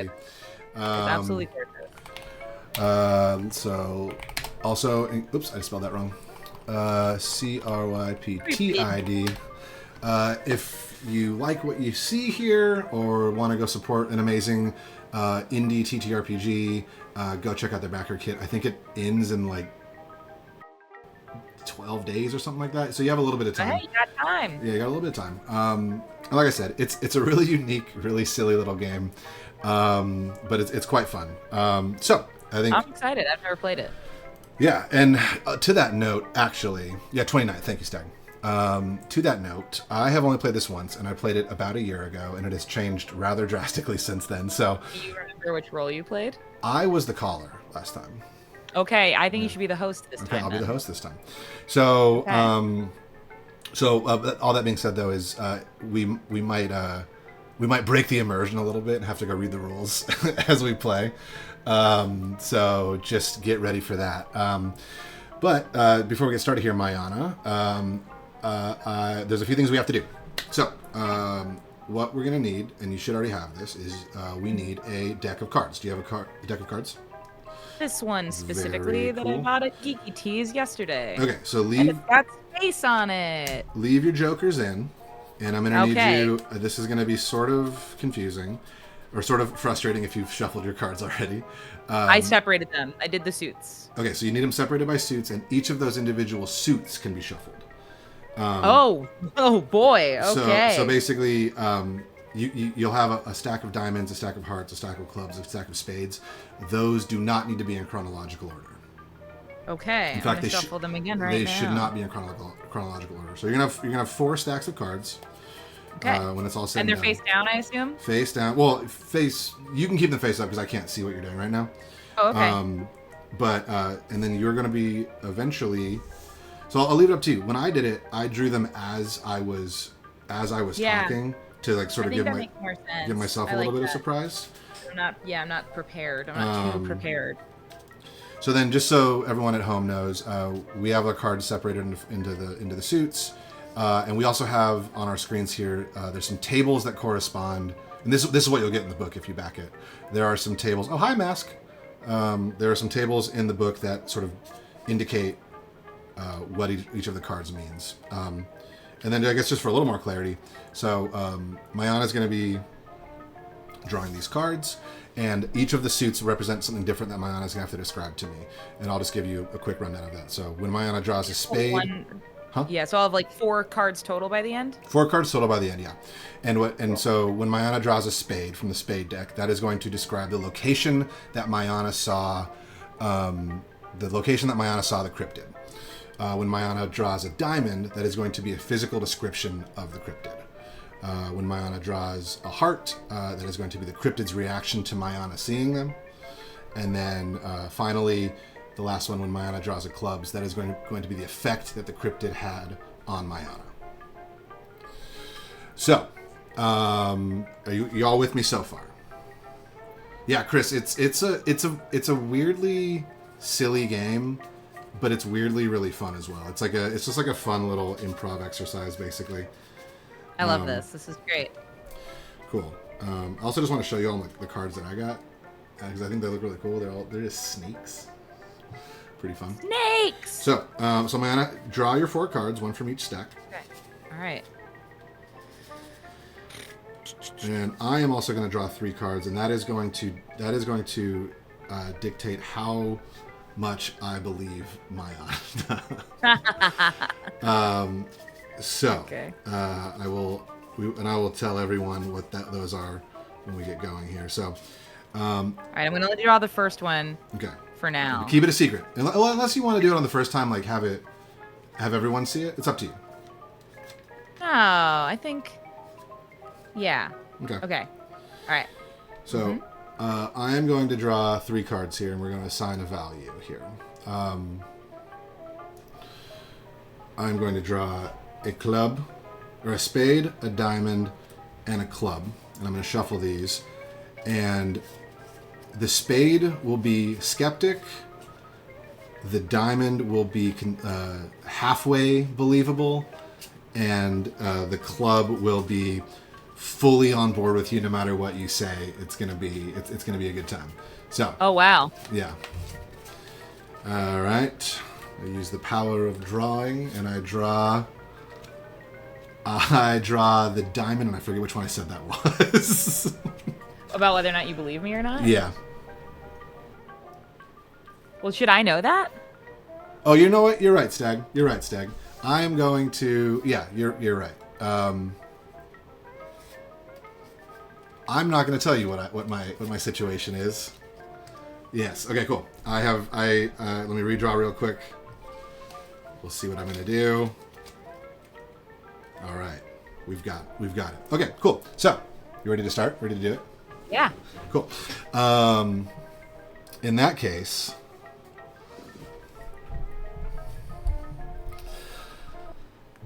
It's absolutely perfect. So, also, oops, I spelled that wrong. CRYPTID. If you like what you see here or want to go support an amazing indie TTRPG, go check out their backer kit. I think it ends in like 12 days or something like that. So you have a little bit of time. Hey, you got time. Yeah, you got a little bit of time. Like I said, it's a really unique, really silly little game, but it's quite fun. So I think I'm excited. I've never played it. Yeah, and to that note, actually, 29th. Thank you, Stag. To that note, I have only played this once, and I played it about a year ago, and it has changed rather drastically since then. So, Do you remember which role you played? I was the caller last time. Okay, I think you should be the host this time. Okay, I'll be the host this time. So, Okay. All that being said, though, is we might break the immersion a little bit and have to go read the rules as we play. So just get ready for that. But before we get started here, Mayana, there's a few things we have to do. So what we're going to need, and you should already have this, is we need a deck of cards. Do you have a deck of cards? This one specifically that I bought at Geeky Teas yesterday. Okay, so And it's got space on it. Leave your jokers in, and I'm going to need you. This is going to be sort of confusing, or sort of frustrating if you've shuffled your cards already. I separated them. I did the suits. Okay, so you need them separated by suits, and each of those individual suits can be shuffled. Oh boy. Okay. So basically, you'll have a stack of diamonds, a stack of hearts, a stack of clubs, a stack of spades. Those do not need to be in chronological order. Okay. In fact, I'm gonna shuffle them again right now. They should not be in chronological order. So you're gonna have 4 stacks of cards. Okay. When it's all said and they're and done. face down, I assume? Face down. Well, you can keep them face up because I can't see what you're doing right now. Oh, okay. And then you're going to be eventually... So I'll leave it up to you. When I did it, I drew them as I was talking to like sort of give myself a little bit of surprise. I'm not prepared. I'm not too prepared. So then, just so everyone at home knows, we have our cards separated into the suits. And we also have on our screens here, there's some tables that correspond. And this is what you'll get in the book if you back it. There are some tables. Oh, hi, Mask. There are some tables in the book that sort of indicate what each of the cards means. And then I guess just for a little more clarity, so Mayana's going to be drawing these cards, and each of the suits represent something different that Mayana's going to have to describe to me. And I'll just give you a quick rundown of that. So when Mayana draws a spade... Huh? Yeah, so I'll have like 4 cards total by the end? 4 cards total by the end, yeah. So when Mayana draws a spade from the spade deck, that is going to describe the location that Mayana saw, the cryptid. When Mayana draws a diamond, that is going to be a physical description of the cryptid. When Mayana draws a heart, that is going to be the cryptid's reaction to Mayana seeing them. And then finally, the last one, when Mayana draws a clubs, that is going to be the effect that the cryptid had on Mayana. So, are you all with me so far? Yeah, Chris, it's a weirdly silly game, but it's weirdly really fun as well. It's just like a fun little improv exercise, basically. I love this. This is great. Cool. I also just want to show you all the cards that I got because I think they look really cool. They're just snakes. Pretty fun. Snakes! So Mayana, draw your 4 cards, one from each stack. Okay. All right. And I am also going to draw 3 cards, and that is going to dictate how much I believe Mayana. Okay. I will tell everyone what those are when we get going here. So. All right, I'm going to let you draw the first one. Okay. For now. Keep it a secret. Unless you want to do it on the first time, like have everyone see it. It's up to you. No, I think... Yeah. Okay. Okay. All right. So, I am going to draw 3 cards here, and we're going to assign a value here. I'm going to draw a club, or a spade, a diamond, and a club. And I'm going to shuffle these. And the spade will be skeptic. The diamond will be halfway believable. And the club will be fully on board with you no matter what you say. It's gonna be a good time. So. Oh wow. Yeah. All right. I use the power of drawing, and I draw the diamond, and I forget which one I said that was. About whether or not you believe me or not? Yeah. Well, should I know that? Oh, you know what? You're right, Stag. You're right, Stag. I am going to. Yeah, you're right. I'm not going to tell you what my situation is. Yes. Okay. Cool. Let me redraw real quick. We'll see what I'm going to do. All right. We've got it. Okay. Cool. So, you ready to start? Ready to do it? Yeah. Cool. In that case.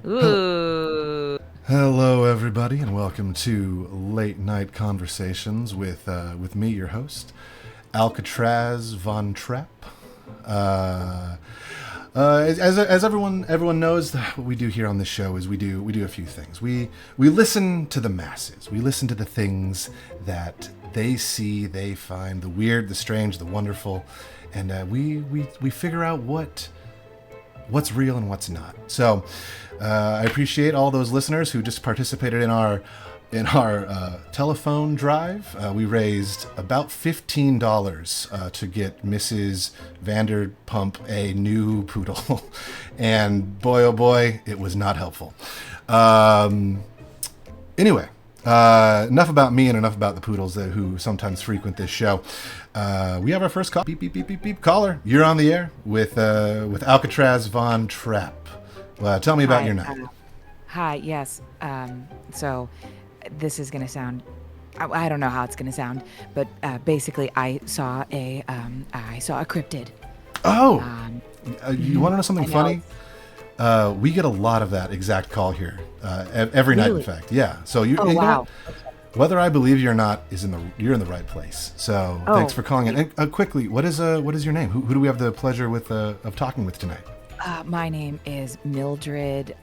Ooh. Hello, everybody, and welcome to Late Night Conversations with me, your host, Alcatraz Von Trapp. As everyone knows, what we do here on this show is we do a few things. We listen to the masses. We listen to the things that they see, they find, the weird, the strange, the wonderful, and we figure out what's real and what's not. So I appreciate all those listeners who just participated in our telephone drive. We raised about $15 to get Mrs. Vanderpump a new poodle. And boy, oh boy, it was not helpful. Anyway, enough about me and enough about the poodles who sometimes frequent this show. We have our first call. Beep, beep, beep, beep, beep. Caller, you're on the air with Alcatraz Von Trapp. Tell me about your night. Hi, yes. So this is going to sound, I don't know how it's going to sound, but basically I saw a cryptid. Oh, you want to know something funny? Know. We get a lot of that exact call here, every night, in fact. Yeah. So you know wow. Whether I believe you or not you're in the right place. So thanks for calling in. And quickly, what is your name? Who do we have the pleasure of talking with tonight? My name is Mildred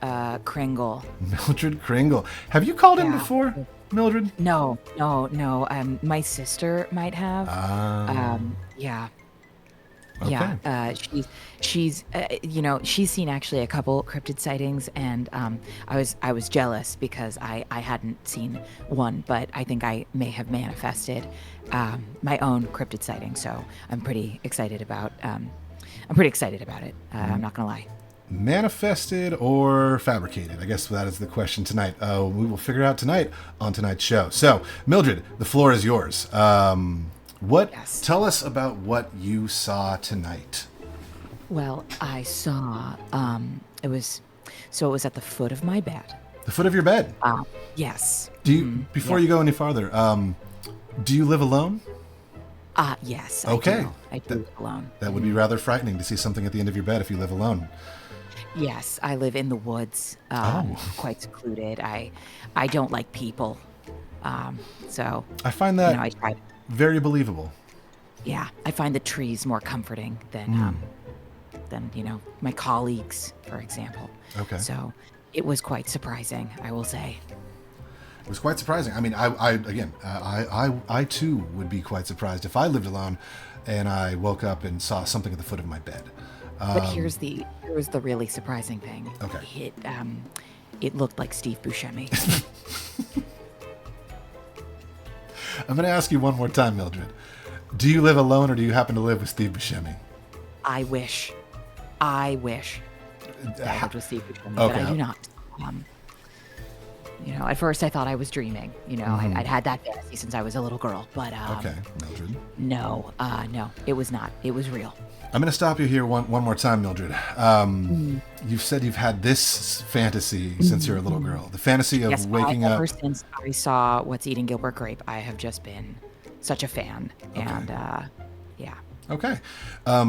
Kringle. Mildred Kringle. Have you called in before, Mildred? No. My sister might have. Yeah. Okay. Yeah, she's she's seen actually a couple cryptid sightings, and I was jealous because I hadn't seen one, but I think I may have manifested my own cryptid sighting, so I'm pretty excited about it. I'm not gonna lie. Manifested or fabricated? I guess that is the question tonight. We will figure out tonight on tonight's show. So, Mildred, the floor is yours. Yes. Tell us about what you saw tonight. Well, I saw it was at the foot of my bed. The foot of your bed? Yes. Do you before you go any farther, do you live alone? Yes. Okay. I do live alone. That would be rather frightening to see something at the end of your bed if you live alone. Yes, I live in the woods. Quite secluded. I don't like people. So I find that I try. Very believable. Yeah, I find the trees more comforting than my colleagues, for example. Okay. So it was quite surprising, I will say. It was quite surprising. I mean, I too would be quite surprised if I lived alone and I woke up and saw something at the foot of my bed. But here's the really surprising thing. Okay. It looked like Steve Buscemi. I'm going to ask you one more time, Mildred. Do you live alone or do you happen to live with Steve Buscemi? I wish that I lived with Steve Buscemi, Okay. but I do not. At first I thought I was dreaming. I'd had that fantasy since I was a little girl, but okay, Mildred. No, it was not. It was real. I'm going to stop you here one more time, Mildred. You've said you've had this fantasy since you're a little girl. The fantasy of waking up. Ever since I saw What's Eating Gilbert Grape, I have just been such a fan. Okay. And yeah. Okay. I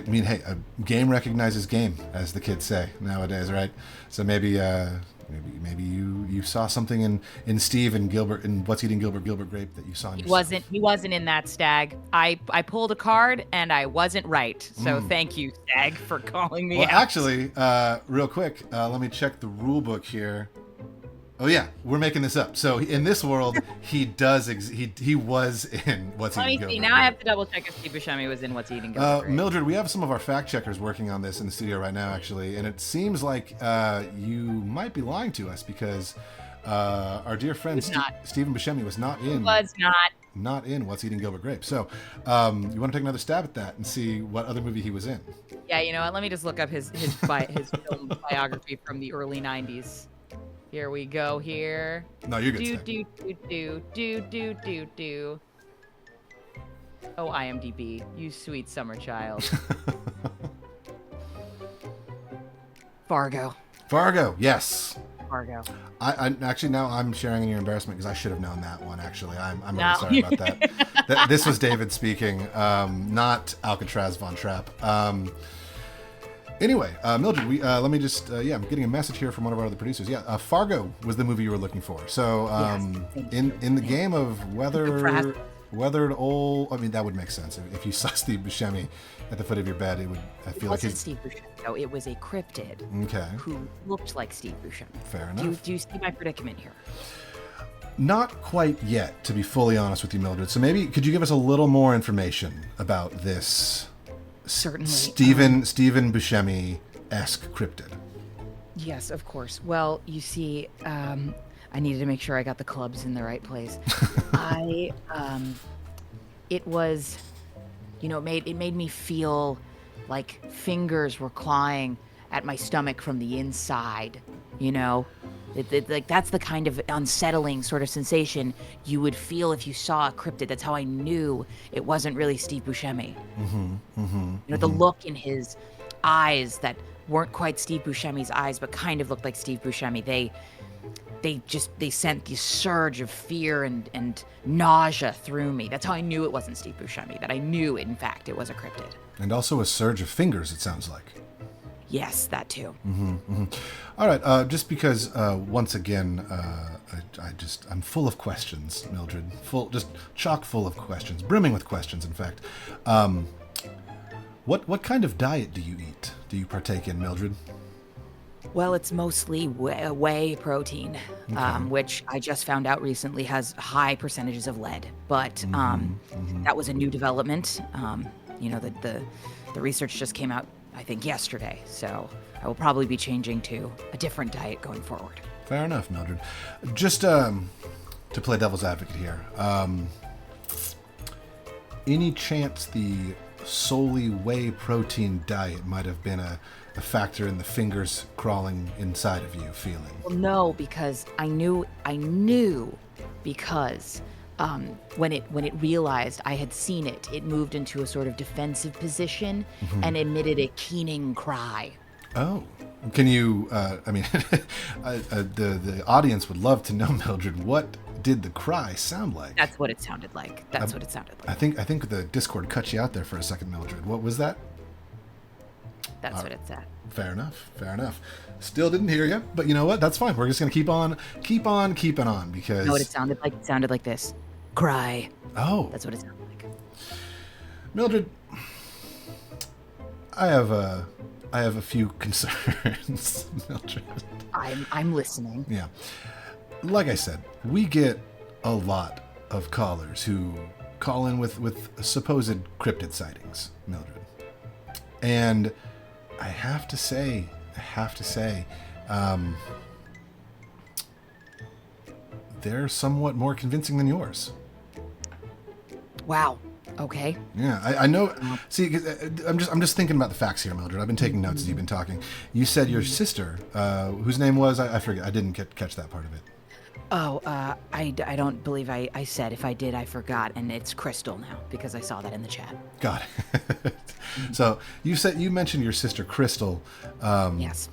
mean, hey, a game recognizes game, as the kids say nowadays, right? So maybe you saw something in Steve and Gilbert and What's Eating Gilbert Grape that you saw in yourself. He wasn't in that, Stag. I pulled a card and I wasn't right. So thank you, Stag, for calling me out. Actually, real quick, let me check the rule book here. Oh yeah, we're making this up. So in this world, he does. He was in What's Let Eating me see. Gilbert Now I Grape. have to double check if Steve Buscemi was in What's Eating Gilbert Grape. Mildred, we have some of our fact checkers working on this in the studio right now, actually, and it seems like you might be lying to us because our dear friend Stephen Buscemi was not in. Was Not in What's Eating Gilbert Grape. So, you want to take another stab at that and see what other movie he was in? Yeah, you know what? Let me just look up his film biography from the early '90s. Here we go. Here. No, you're good. Do. Oh, IMDb, you sweet summer child. Fargo. Fargo, yes. Fargo. I actually now I'm sharing in your embarrassment because I should have known that one. Actually, I'm really No. sorry about that. This was David speaking, not Alcatraz von Trapp. Anyway, Mildred, let me just I'm getting a message here from one of our other producers. Yeah, Fargo was the movie you were looking for. So in the game of weathered old, I mean that would make sense if you saw Steve Buscemi at the foot of your bed. It would. I feel like Steve Buscemi. No, it was a cryptid. Okay. Who looked like Steve Buscemi. Fair enough. Do you see my predicament here? Not quite yet, to be fully honest with you, Mildred. So maybe could you give us a little more information about this? Certainly. Stephen Buscemi-esque cryptid. Yes, of course. Well, you see, I needed to make sure I got the clubs in the right place. It was, it made me feel like fingers were clawing at my stomach from the inside, like that's the kind of unsettling sort of sensation you would feel if you saw a cryptid. That's how I knew it wasn't really Steve Buscemi. The look in his eyes that weren't quite Steve Buscemi's eyes, but kind of looked like Steve Buscemi. They sent this surge of fear and nausea through me. That's how I knew it wasn't Steve Buscemi, that I knew, in fact, it was a cryptid. And also a surge of fingers, it sounds like. Yes, that too. All right, just because, once again, I'm full of questions, Mildred. Just chock full of questions, brimming with questions, in fact. What kind of diet do you eat? Do you partake in, Mildred? Well, it's mostly whey protein, which I just found out recently has high percentages of lead. But that was a new development. The research just came out, I think, yesterday. So I will probably be changing to a different diet going forward. Fair enough, Mildred. Just to play devil's advocate here, any chance the solely whey protein diet might have been a factor in the fingers crawling inside of you feeling? Well, no, because I knew because when it realized I had seen it, it moved into a sort of defensive position and emitted a keening cry. Oh, can you? The audience would love to know, Mildred. What did the cry sound like? That's what it sounded like. I think the Discord cut you out there for a second, Mildred. What was that? That's what it said. Fair enough. Still didn't hear you, but you know what? That's fine. We're just gonna keep on keeping on because. You know what it sounded like? It sounded like this. Cry. Oh. That's what it sounded like. Mildred, I have a few concerns, Mildred. I'm listening. Yeah. Like I said, we get a lot of callers who call in with supposed cryptid sightings, Mildred. And I have to say, they're somewhat more convincing than yours. Wow. Okay. Yeah, I know. See, 'cause I'm just thinking about the facts here, Mildred. I've been taking notes as you've been talking. You said your sister, whose name was I forget. I didn't catch that part of it. Oh, I don't believe I said. If I did, I forgot, and it's Crystal now because I saw that in the chat. Got it. So you mentioned your sister Crystal. Yes.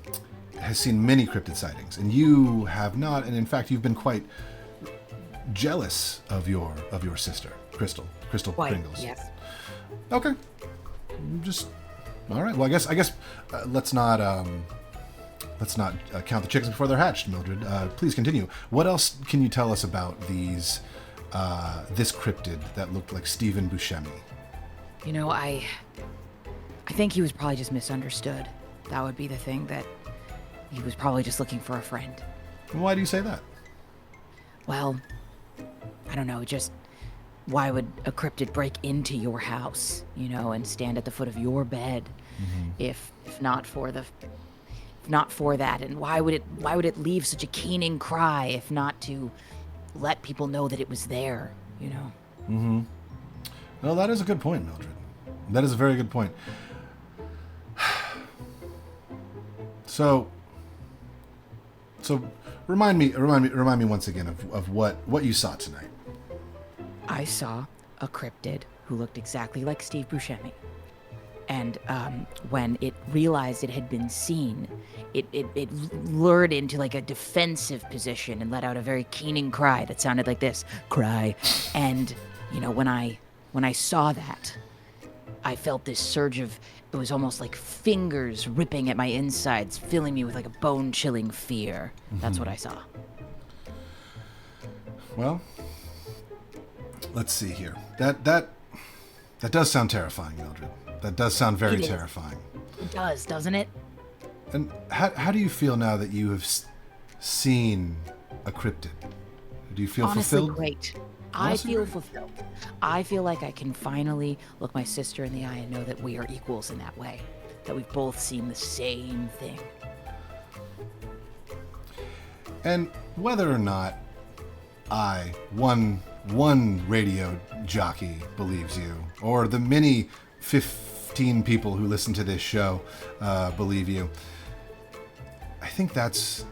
Has seen many cryptid sightings, and you have not. And in fact, you've been quite jealous of your sister, Crystal Pringles. Yes. Okay. Just all right. Well, I guess let's not count the chickens before they're hatched, Mildred. Please continue. What else can you tell us about this cryptid that looked like Stephen Buscemi? I think he was probably just misunderstood. That would be the thing, that he was probably just looking for a friend. Why do you say that? Well, I don't know, just why would a cryptid break into your house, and stand at the foot of your bed if not for that? And why would it leave such a keening cry if not to let people know that it was there, Well, that is a good point, Mildred. That is a very good point. So remind me once again of what you saw tonight. I saw a cryptid who looked exactly like Steve Buscemi. And when it realized it had been seen, it lured into like a defensive position and let out a very keening cry that sounded like this, cry. And, when I saw that, I felt this surge of, it was almost like fingers ripping at my insides, filling me with like a bone-chilling fear. That's what I saw. Well, let's see here. That does sound terrifying, Mildred. That does sound very terrifying. It does, doesn't it? And how do you feel now that you have seen a cryptid? Do you feel Honestly, fulfilled? Great. Honestly, I feel great. fulfilled. I feel like I can finally look my sister in the eye and know that we are equals in that way. That we've both seen the same thing. And whether or not one radio jockey believes you, or the many 15 people who listen to this show believe you, I think that's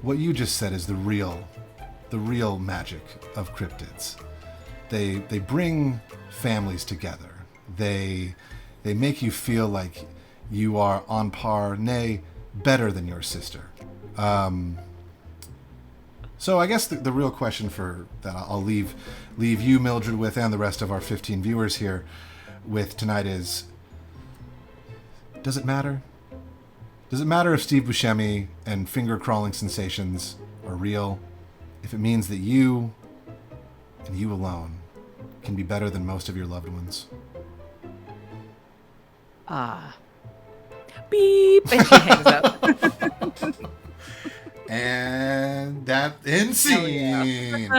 what you just said is the real magic of cryptids. They bring families together. They make you feel like you are on par, nay, better than your sister. So I guess the real question for that I'll leave you, Mildred, with, and the rest of our 15 viewers here with tonight is, does it matter? Does it matter if Steve Buscemi and finger-crawling sensations are real? If it means that you, and you alone, can be better than most of your loved ones? Beep, and she hangs up. And that end scene.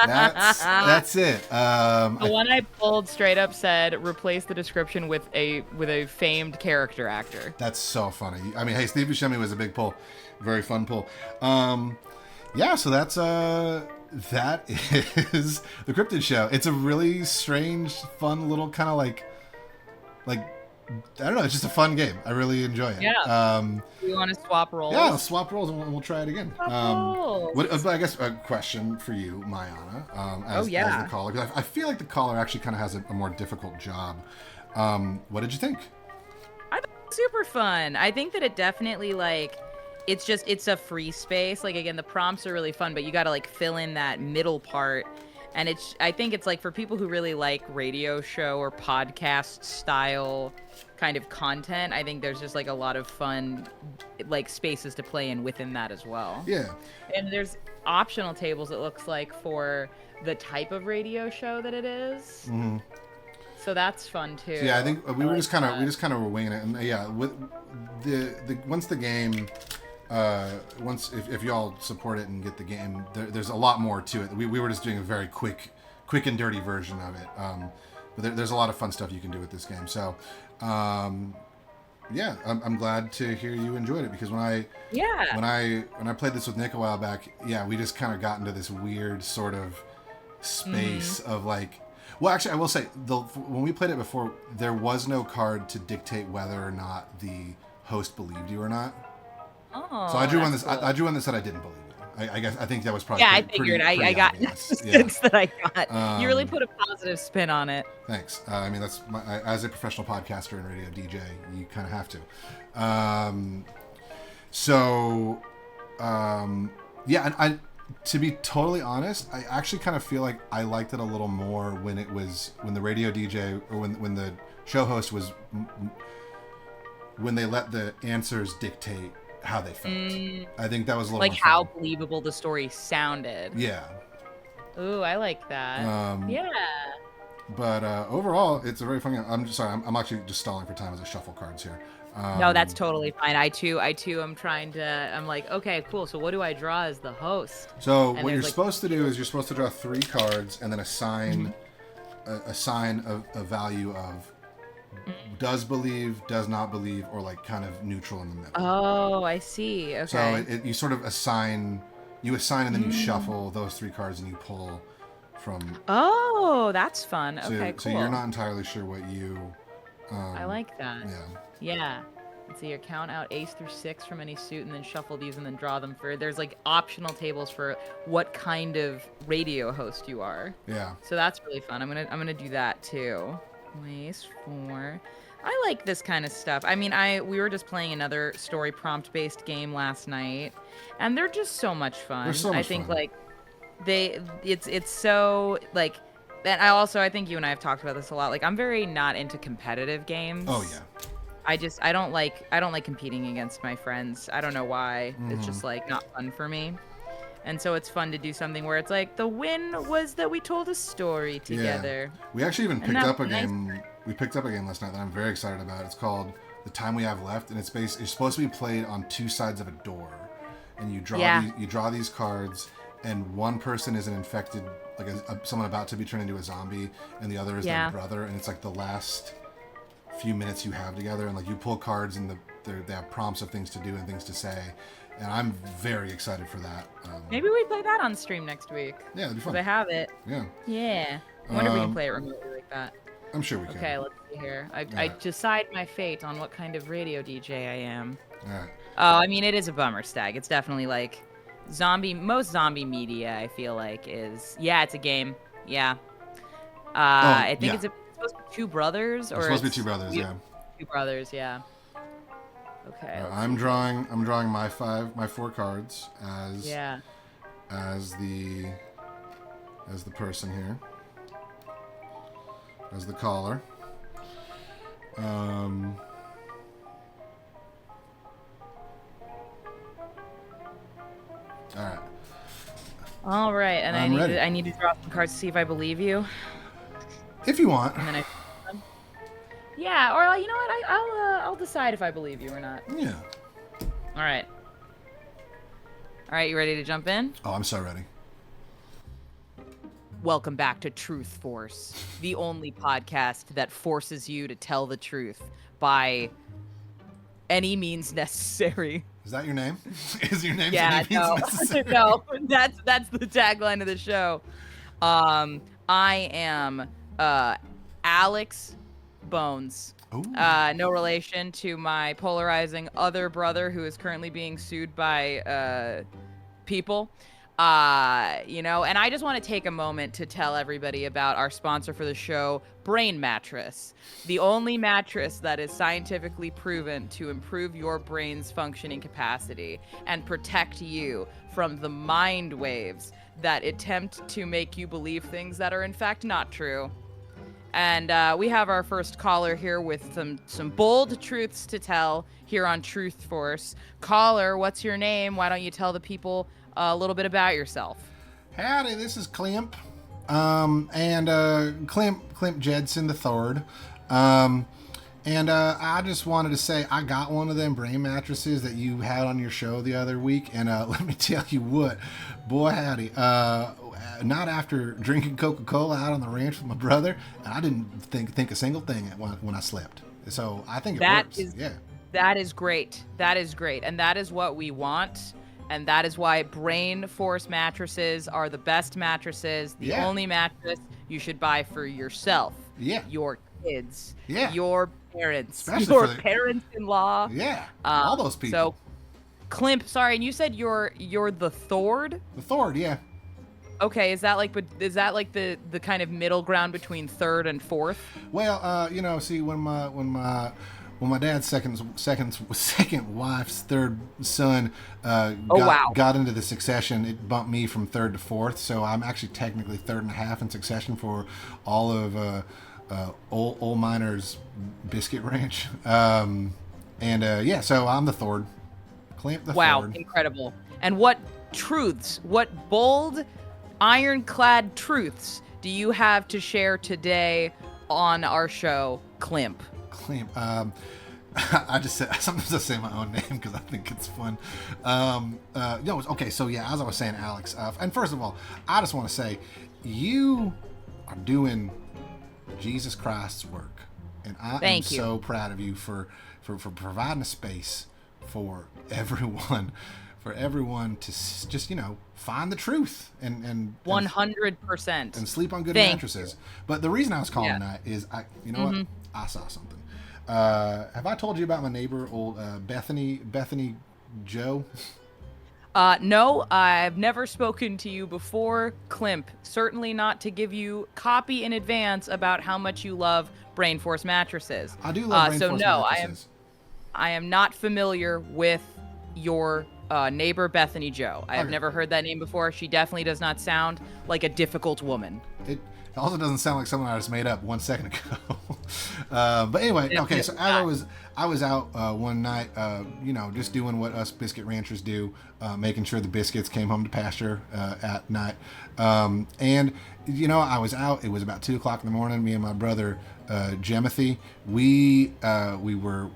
That's it. The one I pulled straight up said, replace the description with a famed character actor. That's so funny. I mean, hey, Steve Buscemi was a big pull. Very fun pull. Yeah, so that is the Cryptid Show. It's a really strange, fun little kind of like I don't know. It's just a fun game. I really enjoy it. Yeah. You want to swap roles? Yeah, let's swap roles and we'll try it again. Roles. I guess a question for you, Mayana, as the caller, because I feel like the caller actually kind of has a more difficult job. What did you think? I thought it was super fun. I think that it definitely it's a free space. Like, again, the prompts are really fun, but you got to fill in that middle part. And I think it's for people who really like radio show or podcast style kind of content. I think there's just a lot of fun spaces to play in within that as well. Yeah. And there's optional tables, it looks like, for the type of radio show that it is. Mm-hmm. So that's fun too. So yeah, I think we just kind of were winging it, and yeah, with once the game. If y'all support it and get the game, there's a lot more to it. We were just doing a very quick and dirty version of it. But there's a lot of fun stuff you can do with this game. So, yeah, I'm glad to hear you enjoyed it, because when I played this with Nick a while back, yeah, we just kind of got into this weird sort of space of well, actually, I will say when we played it before, there was no card to dictate whether or not the host believed you or not. Oh, so I drew one cool. I drew one that said I didn't believe you. I guess I think that was probably I figured pretty I got obvious. that I got. You really put a positive spin on it. Thanks. I mean, that's as a professional podcaster and radio DJ, you kind of have to. Yeah, and I, to be totally honest, I actually kind of feel like I liked it a little more when the radio DJ or when the show host was when they let the answers dictate how they felt. I think that was a little more how fun. believable the story sounded. Yeah. Ooh, I like that. Yeah. But overall, it's a very fun game. I'm sorry, I'm actually just stalling for time as I shuffle cards here. No, that's totally fine. I too am trying to. I'm like, okay, cool. So what do I draw as the host? So And what you're there's, like, supposed to do is you're supposed to draw 3 cards and then assign a value of does believe, does not believe, or like kind of neutral in the middle. Oh, I see. Okay. So you sort of assign and then you shuffle those 3 cards and you pull from. Oh, that's fun. So, Okay, cool. So you're not entirely sure what you. I like that. Yeah. Yeah. And so you count out ace through 6 from any suit and then shuffle these and then draw them for. There's like optional tables for what kind of radio host you are. Yeah. So that's really fun. I'm gonna do that too. Ace 4. I like this kind of stuff. I mean, we were just playing another story prompt based game last night, and they're just so much fun. They're so much I think fun. like it's so like. And I think you and I have talked about this a lot. Like, I'm very not into competitive games. Oh yeah. I don't like competing against my friends. I don't know why. It's just like not fun for me. And so it's fun to do something where it's like the win was that we told a story together. Yeah. We actually even picked that up a was nice. game. We picked up a game last night that I'm very excited about. It's called The Time We Have Left, and it's supposed to be played on 2 sides of a door, and you draw these cards, and one person is an infected, like someone about to be turned into a zombie, and the other is their brother, and it's like the last few minutes you have together, and like you pull cards and they have prompts of things to do and things to say, and I'm very excited for that. Maybe we play that on stream next week. Yeah, it'd be fun. 'Cause I have it. Yeah. Yeah. I wonder if we can play it remotely like that. I'm sure we can. Okay, let's see here. I Alright. decide my fate on what kind of radio DJ I am. All right. Oh, I mean, it is a bummer, Stag. It's definitely like most zombie media, I feel like, is... Yeah, it's a game. Yeah. I think it's supposed to be 2 brothers, or It's supposed to be 2 brothers, yeah. 2 brothers, yeah. Okay. I'm drawing my 4 cards as the person here, as the caller. All right, and I'm ready. I need to draw some cards to see if I believe you. If you want. And then yeah, or you know what? I'll decide if I believe you or not. Yeah. All right. All right, you ready to jump in? Oh, I'm so ready. Welcome back to Truth Force, the only podcast that forces you to tell the truth by any means necessary. Is that your name? Is your name? Yeah, no, no, that's the tagline of the show. I am Alex Bones. No relation to my polarizing other brother who is currently being sued by people. And I just want to take a moment to tell everybody about our sponsor for the show, Brain Mattress, the only mattress that is scientifically proven to improve your brain's functioning capacity and protect you from the mind waves that attempt to make you believe things that are in fact not true. And we have our first caller here with some bold truths to tell here on Truth Force. Caller, what's your name? Why don't you tell the people a little bit about yourself? Howdy, this is Climp. Climp Jedson the Third. I just wanted to say I got one of them brain mattresses that you had on your show the other week, and let me tell you what, boy howdy, not after drinking Coca-Cola out on the ranch with my brother, and I didn't think a single thing when I slept. So I think it works. That is great. That is great, and that is what we want. And that is why Brain Force mattresses are the best mattresses, the only mattress you should buy for yourself, your kids, your parents, your parents-in-law. Yeah, all those people. So, Climp, sorry, and you said you're the Thord? The Thord, yeah. Okay, is that like the kind of middle ground between third and fourth? Well, see, when my dad's second wife's third son got into the succession, it bumped me from third to fourth. So I'm actually technically third and a half in succession for all of old Miner's Biscuit Ranch. So I'm the Thord. Clamp the Thord. Wow, incredible. And what bold, ironclad truths do you have to share today on our show, Climp? Claim. I just said sometimes I say my own name because I think it's fun. Okay. So yeah, as I was saying, Alex, and first of all, I just want to say you are doing Jesus Christ's work, and I am so proud of you for providing a space for everyone, to just find the truth and 100% and sleep on good mattresses. But the reason I was calling tonight is what I saw something. Have I told you about my neighbor, old Bethany Joe? No, I've never spoken to you before, Climp. Certainly not to give you copy in advance about how much you love Brain Force mattresses. I do love Brain Force mattresses. I am not familiar with your neighbor, Bethany Joe. I have never heard that name before. She definitely does not sound like a difficult woman. It also doesn't sound like someone I just made up 1 second ago. But anyway, okay. So as I was out one night, just doing what us biscuit ranchers do, making sure the biscuits came home to pasture at night. And I was out. It was about 2:00 in the morning. Me and my brother Jemothy, we were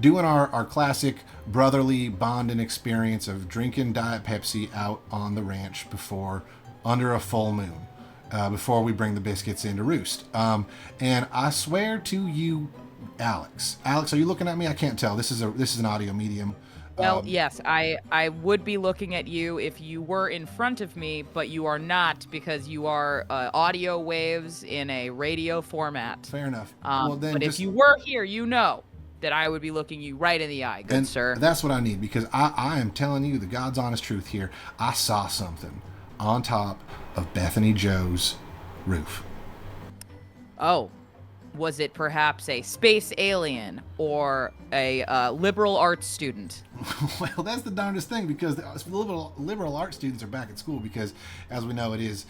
doing our classic brotherly bonding experience of drinking Diet Pepsi out on the ranch under a full moon. Before we bring the biscuits in to roost. And I swear to you, Alex, are you looking at me? I can't tell. This is an audio medium. Well, yes, I would be looking at you if you were in front of me, but you are not because you are audio waves in a radio format. Fair enough. But if you were here, that I would be looking you right in the eye, good sir. That's what I need, because I am telling you the God's honest truth here. I saw something on top of Bethany Joe's roof. Oh, was it perhaps a space alien or a liberal arts student? Well, that's the darndest thing, because the liberal arts students are back at school, because as we know, it is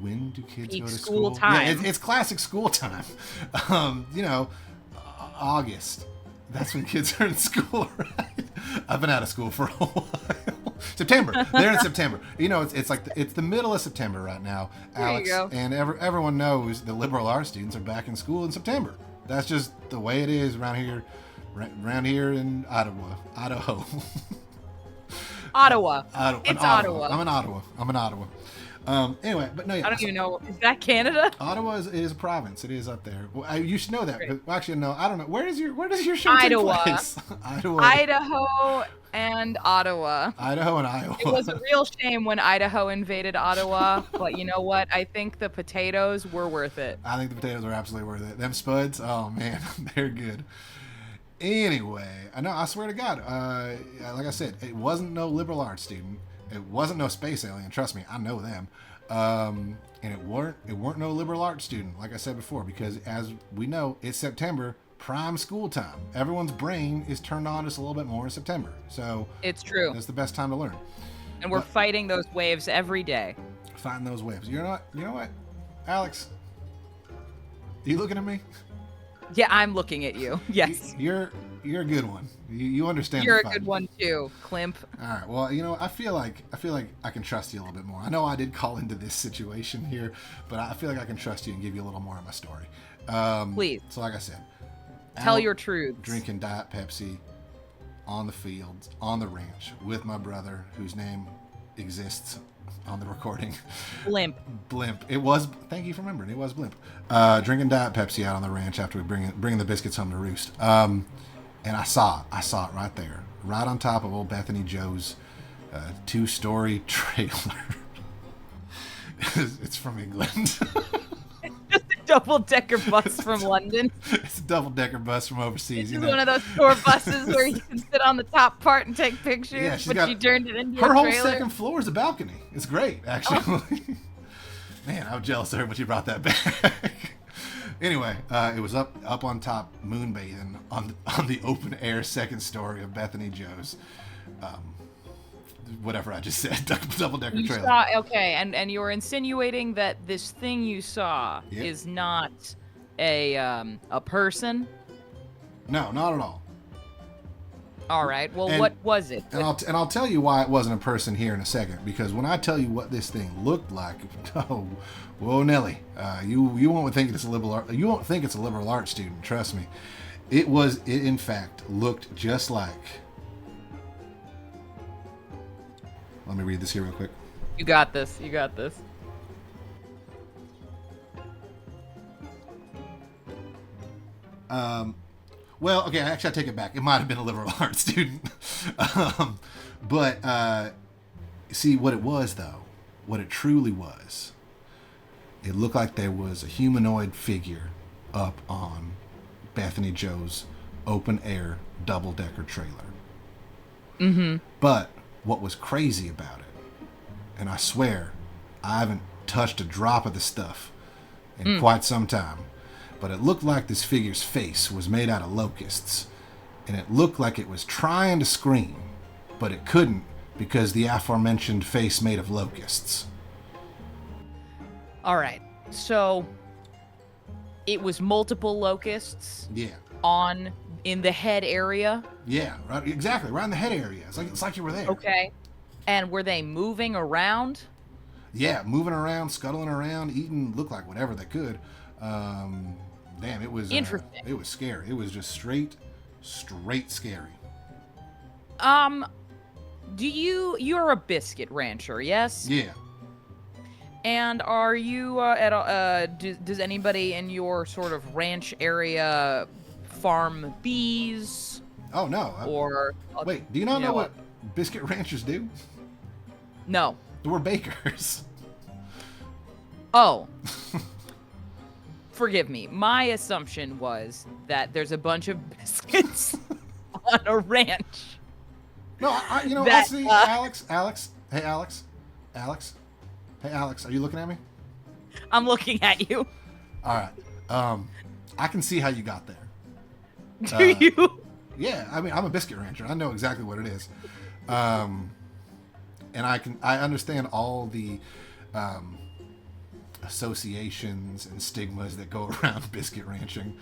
when do kids go to school? Time. Yeah, it's classic school time. August. That's when kids are in school, right? I've been out of school for a while. September. They're in September. It's the middle of September right now, Alex. There you go. And everyone knows the liberal arts students are back in school in September. That's just the way it is around here in Idaho. Ottawa. It's Ottawa. I'm in Ottawa. Anyway, but no, I don't even know. Is that Canada? Ottawa is a province. It is up there. Well, you should know that. Well, actually, no, I don't know. Where does your show take place? Idaho and Ottawa. Idaho and Iowa. It was a real shame when Idaho invaded Ottawa, but you know what? I think the potatoes were worth it. I think the potatoes are absolutely worth it. Them spuds, oh man, they're good. Anyway, I swear to God, like I said, it wasn't no liberal arts student. It wasn't no space alien. Trust me, I know them. And it weren't no liberal arts student, like I said before, because as we know, it's September, prime school time. Everyone's brain is turned on just a little bit more in September. So it's true. It's the best time to learn. And we're fighting those waves every day. Fighting those waves. You know what, Alex? Are you looking at me? Yeah, I'm looking at you. Yes. You're a good one. You understand. You're a good one too, Climp. All right. Well, I feel like I can trust you a little bit more. I know I did call into this situation here, but I feel like I can trust you and give you a little more of my story. Please. So, like I said, tell your truth. Drinking Diet Pepsi on the fields, on the ranch, with my brother, whose name exists on the recording. Blimp. It was. Thank you for remembering. It was Blimp. Drinking Diet Pepsi out on the ranch after we bring the biscuits home to roost. And I saw it right there, right on top of old Bethany Joe's 2-story trailer. It's from England. Just a double-decker bus from London. It's a double-decker bus from overseas. It's one of those tour buses where you can sit on the top part and take pictures, yeah, she turned it into her a whole trailer. second floor is a balcony. It's great, actually. Oh. Man, I'm jealous of her when she brought that back. Anyway, it was up on top, moonbathing on the open air second story of Bethany Joe's. Whatever I just said, double-decker trailer. Okay, and you were insinuating that this thing you saw is not a person? No, not at all. All right. Well, And- what was it? And I'll tell you why it wasn't a person here in a second. Because when I tell you what this thing looked like, oh, whoa, Nelly, you won't think it's a liberal art. You won't think it's a liberal arts student. Trust me. It in fact looked just like. Let me read this here real quick. You got this. You got this. Well, okay, actually, I take it back. It might have been a liberal arts student. But see, what it was, though, what it truly was, it looked like there was a humanoid figure up on Bethany Joe's open-air double-decker trailer. Mm-hmm. But what was crazy about it, and I swear, I haven't touched a drop of the stuff in quite some time, but it looked like this figure's face was made out of locusts, and it looked like it was trying to scream, but it couldn't because the aforementioned face made of locusts. All right. So it was multiple locusts Yeah. in the head area. Yeah, right, exactly, right in the head area. It's like you were there. Okay. And were they moving around? Yeah, moving around, scuttling around, eating, looked like whatever they could. Damn, it was Interesting. It was scary. It was just straight scary. You're a biscuit rancher, yes? Yeah. And are you does anybody in your sort of ranch area farm bees Oh no. or Wait, do you not know what biscuit ranchers do? No. We're bakers. Oh. Forgive me. My assumption was that there's a bunch of biscuits on a ranch. No, I That, see, Alex, hey Alex, are you looking at me? I'm looking at you. All right, I can see how you got there. Do you? Yeah, I mean, I'm a biscuit rancher. I know exactly what it is, and I understand all the associations and stigmas that go around biscuit ranching,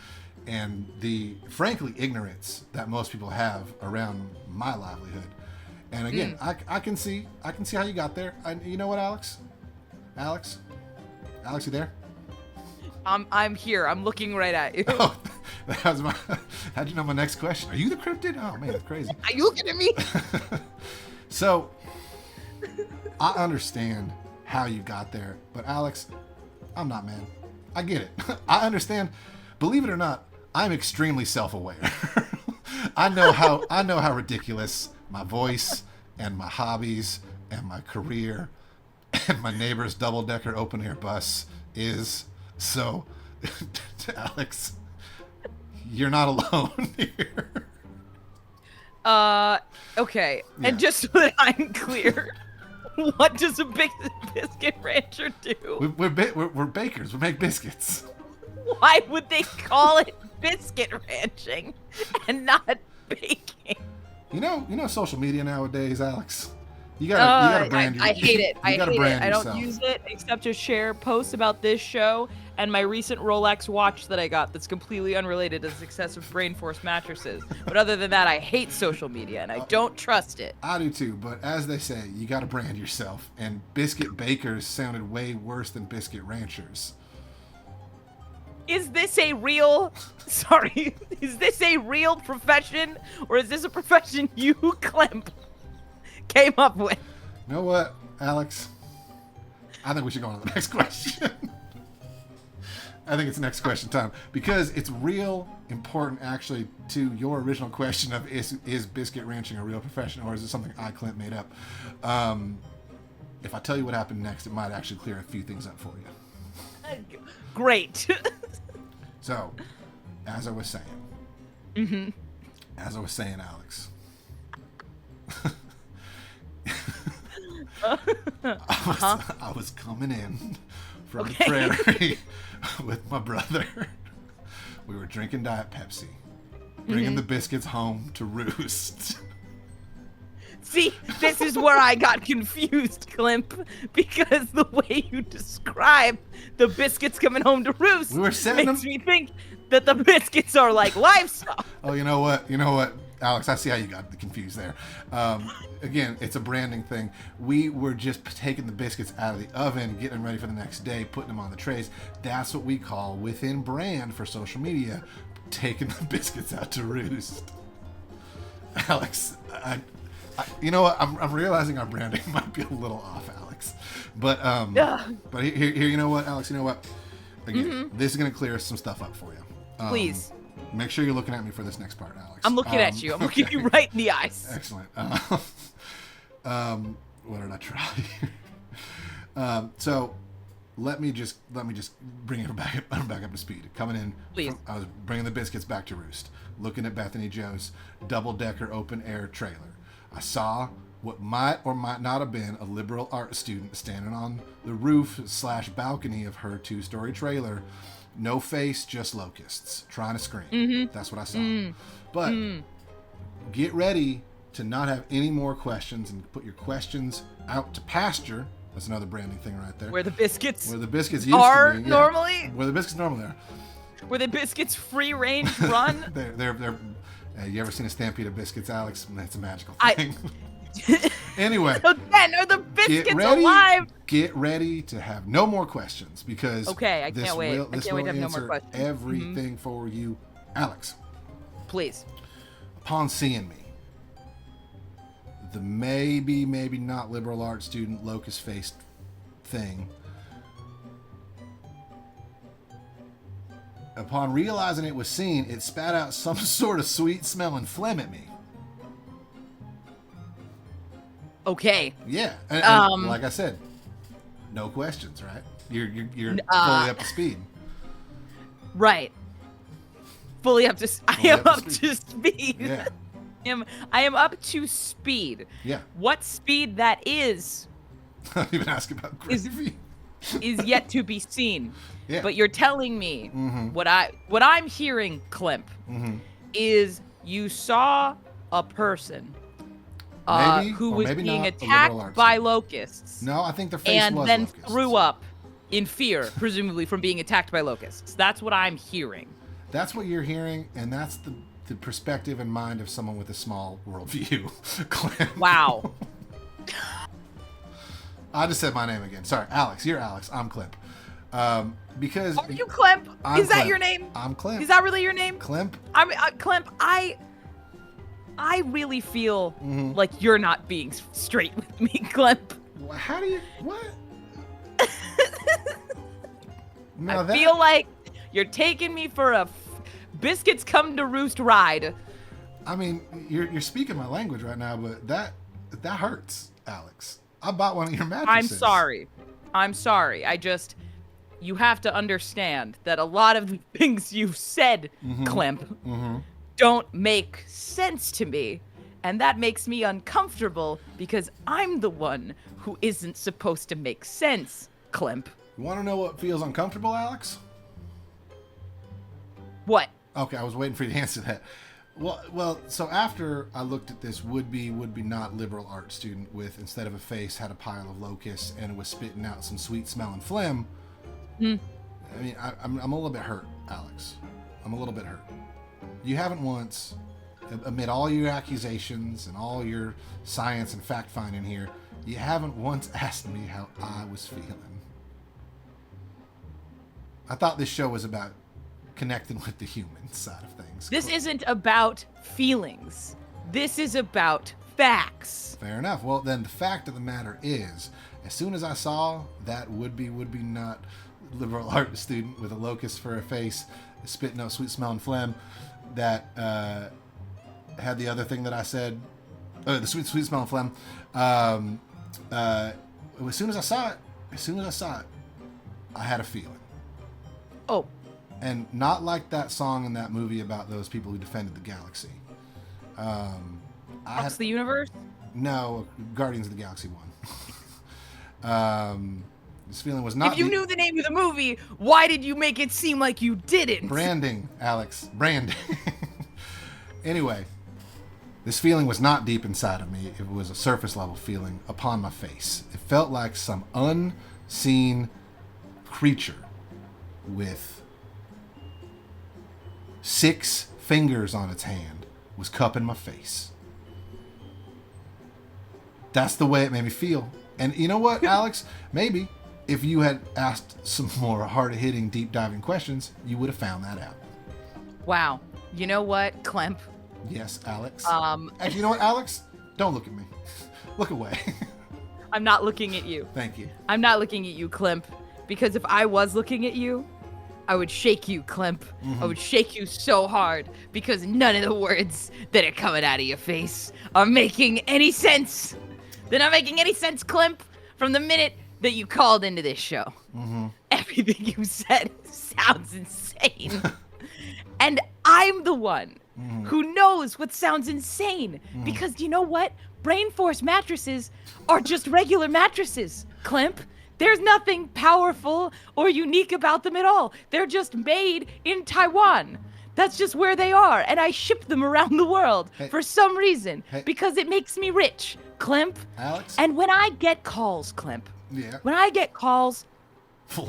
and the frankly ignorance that most people have around my livelihood. And again, I can see how you got there. You know what, Alex, you there? I'm here. I'm looking right at you. Oh, that was my. How'd you know my next question? Are you the cryptid? Oh man, that's crazy. Are you looking at me? So, I understand how you got there, but Alex, I'm not, man. I get it. I understand. Believe it or not, I'm extremely self-aware. I know how ridiculous my voice and my hobbies and my career and my neighbor's double-decker open-air bus is. So, Alex, you're not alone here. Okay. Yeah. And just so that I'm clear, what does a big biscuit rancher do? We're bakers. We make biscuits. Why would they call it biscuit ranching and not baking? You know social media nowadays, Alex. You gotta brand. I hate it. I You gotta hate it. brand I don't yourself. use it except to share posts about this show and my recent Rolex watch that I got that's completely unrelated to the success of Brain Force mattresses. But other than that, I hate social media and I don't trust it. I do too, but as they say, you gotta brand yourself. And biscuit bakers sounded way worse than biscuit ranchers. Is this a real profession, or is this a profession you, Clemp, came up with? You know what, Alex? I think we should go on to the next question. I think it's next question time because it's real important actually to your original question of is biscuit ranching a real profession or is it something I, Clint, made up? If I tell you what happened next, it might actually clear a few things up for you. Great. So, as I was saying, Alex, I was coming in from the prairie with my brother. We were drinking Diet Pepsi, bringing the biscuits home to roost. See, this is where I got confused, Climp, because the way you describe the biscuits coming home to roost We were setting makes them- me think that the biscuits are like livestock. Oh, you know what? Alex, I see how you got confused there. Again, it's a branding thing. We were just taking the biscuits out of the oven, getting them ready for the next day, putting them on the trays. That's what we call, within brand for social media, taking the biscuits out to roost. Alex, you know what? I'm realizing our branding might be a little off, Alex. But here, you know what, Alex? You know what? Again, this is going to clear some stuff up for you. Please. Make sure you're looking at me for this next part, Alex. I'm looking at you. I'm looking you right in the eyes. Excellent. What did I try here? So let me just bring it back up to speed. Coming in, please. I was bringing the biscuits back to roost. Looking at Bethany Joe's double-decker open-air trailer. I saw what might or might not have been a liberal arts student standing on the roof/balcony of her 2-story trailer. No face, just locusts, trying to scream. That's what I saw. But get ready to not have any more questions and put your questions out to pasture. That's another branding thing right there. Where the biscuits used to be. Normally? Where the biscuits normally are. Where the biscuits free range run? They're you ever seen a stampede of biscuits, Alex? That's a magical thing. Anyway. Again, are the biscuits alive? Get ready to have no more questions because I can't wait. I can't wait to have no more questions. Everything for you, Alex. Please. Upon seeing me, the maybe not liberal arts student locust-faced thing, upon realizing it was seen, it spat out some sort of sweet-smelling phlegm at me. Okay. Yeah, and like I said, no questions, right? You're fully up to speed. Right. Fully up to. I am up to speed. Yeah. I am up to speed. Yeah. What speed that is? Don't even ask about gravy. Is yet to be seen. Yeah. But you're telling me what I'm hearing, Klimp, is you saw a person who was being attacked by locusts. No, I think their face and was then locusts. threw up in fear, presumably from being attacked by locusts. That's what I'm hearing. That's what you're hearing, and that's the perspective and mind of someone with a small worldview. Wow. I just said my name again. Sorry, Alex. You're Alex. I'm Clip. Because are you Klimp? Is that Klimp. your name? I'm Klimp. Is that really your name? Klimp. Klimp. I really feel like you're not being straight with me, Klimp. How do you what? I feel like you're taking me for a biscuits come to roost ride. I mean, you're speaking my language right now, but that hurts, Alex. I bought one of your mattresses. I'm sorry. You have to understand that a lot of the things you've said, Klimp, don't make sense to me. And that makes me uncomfortable because I'm the one who isn't supposed to make sense, Klimp. You want to know what feels uncomfortable, Alex? What? Okay, I was waiting for you to answer that. Well, so after I looked at this would-be not liberal art student with, instead of a face, had a pile of locusts and was spitting out some sweet-smelling phlegm, I mean, I'm a little bit hurt, Alex. I'm a little bit hurt. You haven't once, amid all your accusations and all your science and fact-finding here, you haven't once asked me how I was feeling. I thought this show was about connecting with the human side of things. This isn't about feelings. This is about facts. Fair enough. Well, then the fact of the matter is, as soon as I saw that would-be not liberal art student with a locust for a face, spitting out sweet-smelling phlegm, that had the other thing that I said, the sweet-smelling phlegm, as soon as I saw it, I had a feeling. Oh. And not like that song in that movie about those people who defended the galaxy. Across the universe? No, Guardians of the Galaxy 1. This feeling was not... If you knew the name of the movie, why did you make it seem like you didn't? Branding, Alex. Branding. Anyway, this feeling was not deep inside of me. It was a surface level feeling upon my face. It felt like some unseen creature with 6 fingers on its hand was cupping my face. That's the way it made me feel. And you know what, Alex? Maybe if you had asked some more hard-hitting, deep-diving questions, you would have found that out. Wow. You know what, Clemp? Yes, Alex. Actually, you know what, Alex? Don't look at me. Look away. I'm not looking at you. Thank you. I'm not looking at you, Clemp. Because if I was looking at you, I would shake you, Clemp. I would shake you so hard because none of the words that are coming out of your face are making any sense. They're not making any sense, Clemp, from the minute that you called into this show. Everything you said sounds insane. And I'm the one who knows what sounds insane. Because you know what? Brain Force mattresses are just regular mattresses, Clemp. There's nothing powerful or unique about them at all. They're just made in Taiwan. That's just where they are. And I ship them around the world for some reason because it makes me rich, Clemp. Alex? And when I get calls, Clemp, when I get calls,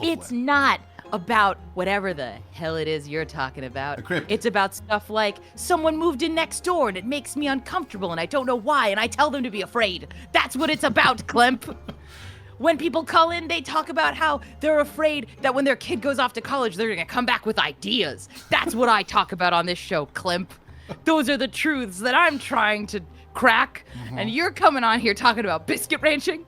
it's not about whatever the hell it is you're talking about. It's about stuff like someone moved in next door and it makes me uncomfortable and I don't know why and I tell them to be afraid. That's what it's about, Clemp. When people call in, they talk about how they're afraid that when their kid goes off to college, they're gonna come back with ideas. That's what I talk about on this show, Clemp. Those are the truths that I'm trying to crack. And you're coming on here talking about biscuit ranching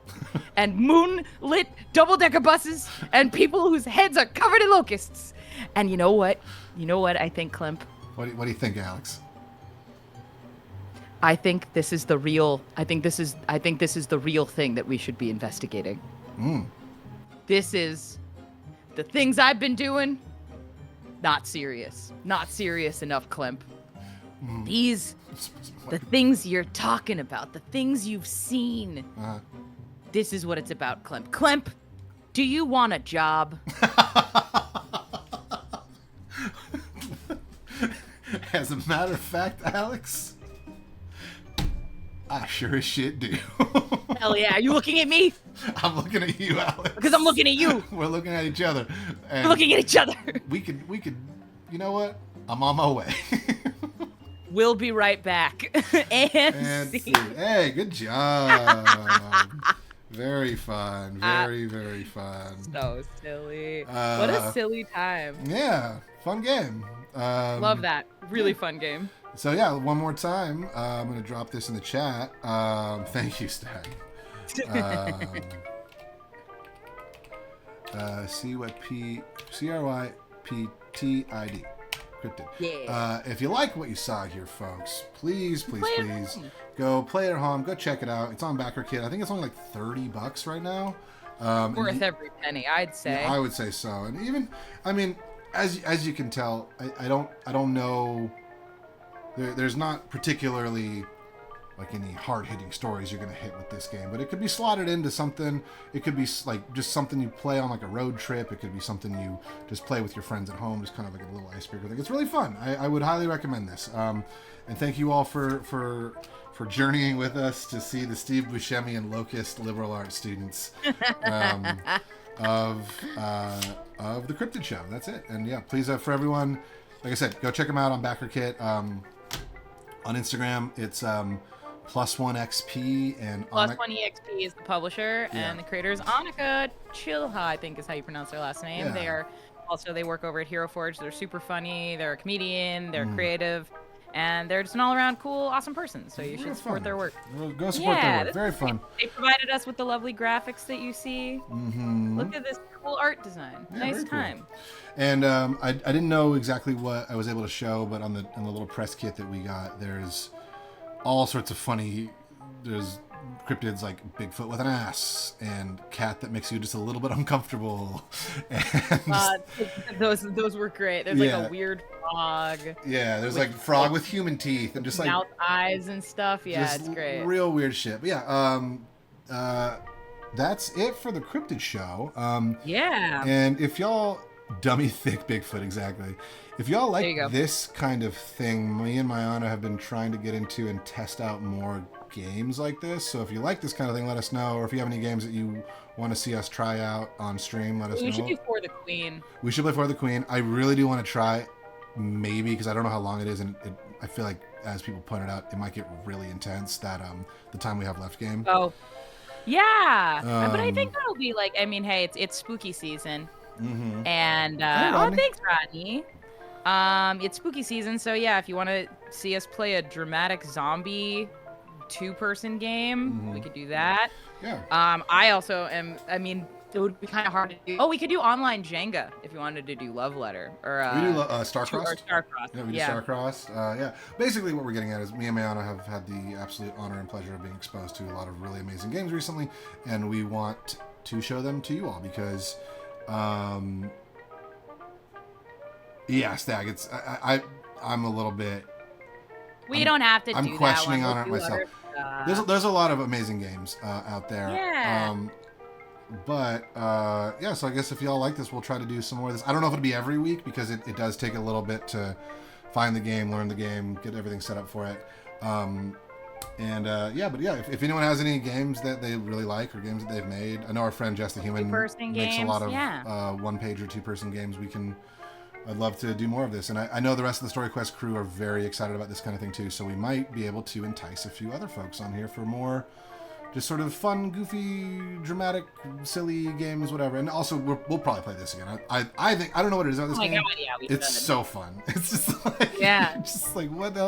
and moonlit double-decker buses and people whose heads are covered in locusts. And you know what? You know what I think, Clemp? What do you think, Alex? I think this is the real. I think this is the real thing that we should be investigating. This is the things I've been doing. Not serious. Not serious enough, Clemp. These, the things you're talking about, the things you've seen. This is what it's about, Clemp. Clemp, do you want a job? As a matter of fact, Alex, I sure as shit do. Hell yeah. Are you looking at me? I'm looking at you, Alex. Because I'm looking at you. We're looking at each other. And We're looking at each other. We could, you know what? I'm on my way. We'll be right back. and see. Hey, good job. Very fun. Very fun. So silly. What a silly time. Yeah. Fun game. Love that. Really fun game. So yeah, one more time. I'm going to drop this in the chat. Thank you, Stag. CryptID. Cryptid. Yeah. If you like what you saw here, folks, please go play it at home. Go check it out. It's on BackerKit. I think it's only like $30 right now. Worth every penny, I'd say. Yeah, I would say so. And even, I mean, as you can tell, I don't know. There's not particularly like any hard-hitting stories you're gonna hit with this game, but it could be slotted into something. It could be like just something you play on like a road trip. It could be something you just play with your friends at home, just kind of like a little icebreaker thing. It's really fun. I would highly recommend this. And thank you all for journeying with us to see the Steve Buscemi and Locust liberal arts students of the Cryptid Show. That's it. And yeah, please for everyone, like I said, go check them out on BackerKit. On Instagram, it's Plus One XP and Plus One Exp is the publisher, and the creator is Annika Chilha, I think is how you pronounce their last name. Yeah. They work over at Hero Forge. They're super funny. They're a comedian. They're creative, and they're just an all-around cool, awesome person. So you should support their work. Go support their work. Very fun. They provided us with the lovely graphics that you see. Look at this cool art design. Yeah, nice time. Cool. And I didn't know exactly what I was able to show, but on the little press kit that we got, there's all sorts of funny. There's cryptids like Bigfoot with an ass and cat that makes you just a little bit uncomfortable. And those were great. There's like a weird frog. Yeah, there's like frog with human teeth and just like mouth eyes and stuff. Yeah, it's great. Real weird shit. But yeah, that's it for the Cryptid Show. Yeah. And if y'all dummy thick Bigfoot, exactly. If y'all like this kind of thing, me and Mayana have been trying to get into and test out more games like this. So if you like this kind of thing, let us know. Or if you have any games that you want to see us try out on stream, let us know. We should do For the Queen. We should play For the Queen. I really do want to try, maybe, because I don't know how long it is, and I feel like as people pointed out, it might get really intense. That the time we have left game. Oh, yeah. But I think that'll be like, I mean, hey, it's spooky season. Mm-hmm. And Hey, oh, Rodney. thanks, Rodney. It's spooky season, so yeah, if you want to see us play a dramatic zombie 2-person game, we could do that. Yeah. I also am. I mean, it would be kind of hard to do. Oh, we could do online Jenga if you wanted to do Love Letter or We do Starcrossed. or Starcrossed. Yeah, we do Starcrossed. Yeah. Basically, what we're getting at is me and Mayana have had the absolute honor and pleasure of being exposed to a lot of really amazing games recently, and we want to show them to you all because, yeah, Stag. It's I'm a little bit. We don't have to. I'm do questioning that one. on it We'll do myself. other stuff. There's a lot of amazing games out there. Yeah. But yeah, so I guess if y'all like this, we'll try to do some more of this. I don't know if it'll be every week because it does take a little bit to find the game, learn the game, get everything set up for it. Yeah, but yeah, if anyone has any games that they really like or games that they've made, I know our friend Jess the Human makes a lot of 1-page or 2-person games. I'd love to do more of this, and I know the rest of the StoryQuest crew are very excited about this kind of thing too. So we might be able to entice a few other folks on here for more. Just sort of fun, goofy, dramatic, silly games, whatever. And also, we'll probably play this again. I think I don't know what it is about this game. God, yeah, It's so fun. It's just like Yeah. just like what the hell